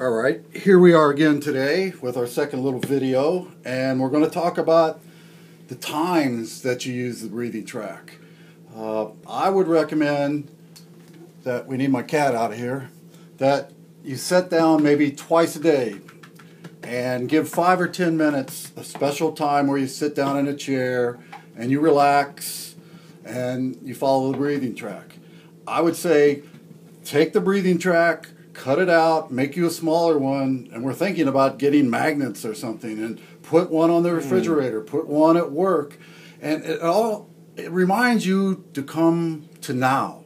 All right, here we are again today with our second little video, and we're going to talk about the times that you use the breathing track. I would recommend that, we need my cat out of here, that you sit down maybe twice a day and give 5 or 10 minutes a special time where you sit down in a chair and you relax and you follow the breathing track. I would say take the breathing track, cut it out, make you a smaller one, and we're thinking about getting magnets or something and put one on the refrigerator, put one at work, and it reminds you to come to now.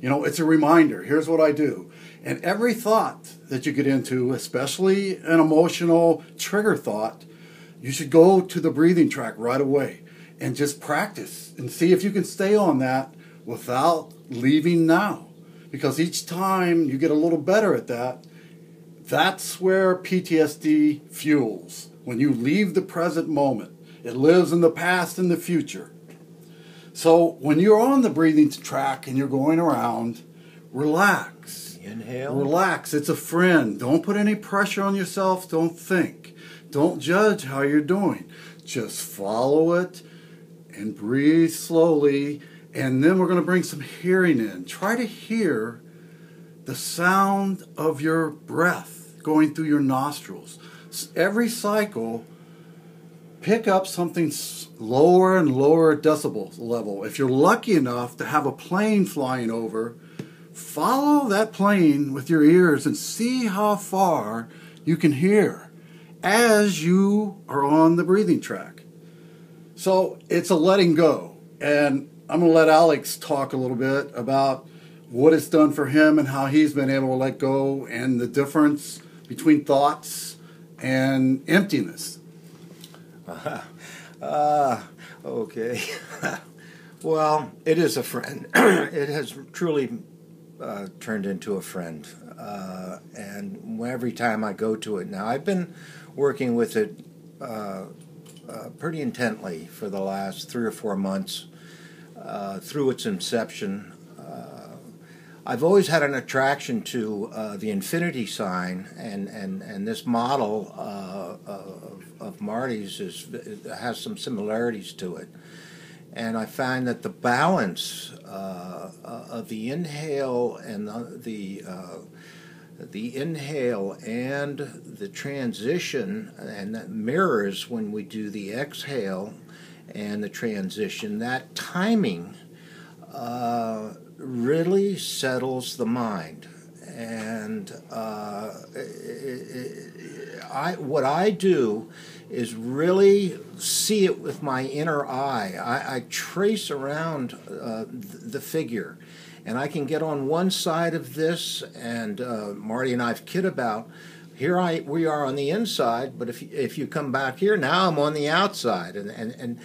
You know, it's a reminder. Here's what I do. And every thought that you get into, especially an emotional trigger thought, you should go to the breathing track right away and just practice and see if you can stay on that without leaving now. Because each time you get a little better at that, that's where PTSD fuels. When you leave the present moment, it lives in the past and the future. So when you're on the breathing track and you're going around, relax. Inhale. Relax. It's a friend. Don't put any pressure on yourself. Don't think. Don't judge how you're doing. Just follow it and breathe slowly. And then we're going to bring some hearing in. Try to hear the sound of your breath going through your nostrils. Every cycle, pick up something lower and lower decibel level. If you're lucky enough to have a plane flying over, follow that plane with your ears and see how far you can hear as you are on the breathing track. So it's a letting go. And I'm going to let Alex talk a little bit about what it's done for him and how he's been able to let go and the difference between thoughts and emptiness. Okay. Well, it is a friend. It has truly turned into a friend. And every time I go to it now, I've been working with it pretty intently for the last 3 or 4 months. Through its inception, I've always had an attraction to the infinity sign, and this model of Marty's has some similarities to it. And I find that the balance of the inhale and the inhale and the transition, and that mirrors when we do the exhale and the transition, that timing really settles the mind. And what I do is really see it with my inner eye. I trace around the figure, and I can get on one side of this, and Marty and I've kid about, we are on the inside, but if you come back here, now I'm on the outside. And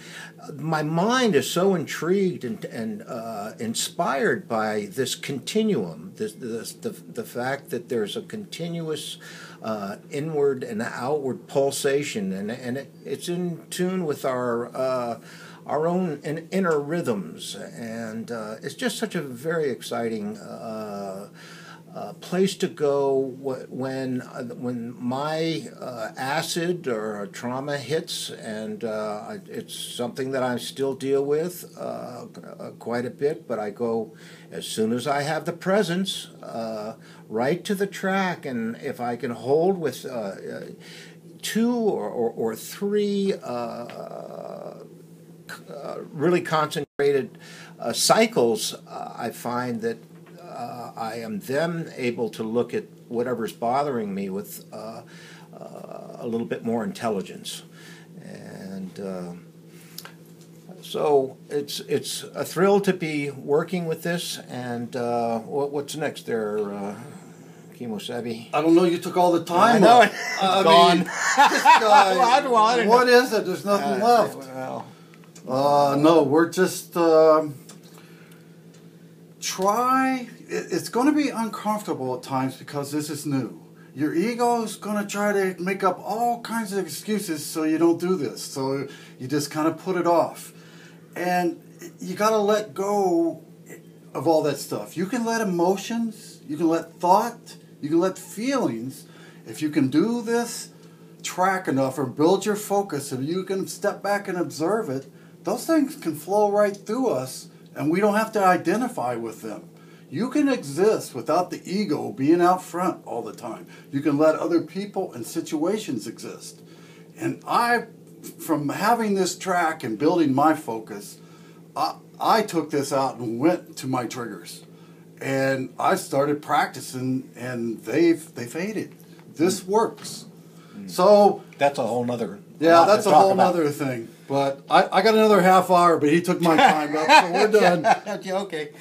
my mind is so intrigued and inspired by this continuum, the fact that there's a continuous inward and outward pulsation, and it's in tune with our own inner rhythms. And it's just such a very exciting place to go when my acid or trauma hits, and it's something that I still deal with quite a bit, but I go as soon as I have the presence right to the track, and if I can hold with 2 or 3 really concentrated cycles, I find that I am then able to look at whatever's bothering me with a little bit more intelligence. And so it's a thrill to be working with this. And what's next there, Kimosabi? I don't know, you took all the time. I know up. it's gone. Mean, this guy, well, what is it? There's nothing left. No, we're just... try. It's going to be uncomfortable at times because this is new. Your ego is going to try to make up all kinds of excuses so you don't do this. So you just kind of put it off. And you got to let go of all that stuff. You can let emotions, you can let thought, you can let feelings, if you can do this track enough or build your focus, if you can step back and observe it, those things can flow right through us and we don't have to identify with them. You can exist without the ego being out front all the time. You can let other people and situations exist. And from having this track and building my focus, I took this out and went to my triggers. And I started practicing, and they faded. This works. So that's a whole nother. Yeah, that's a whole nother thing. But I got another half hour, but he took my time up, so we're done. Okay.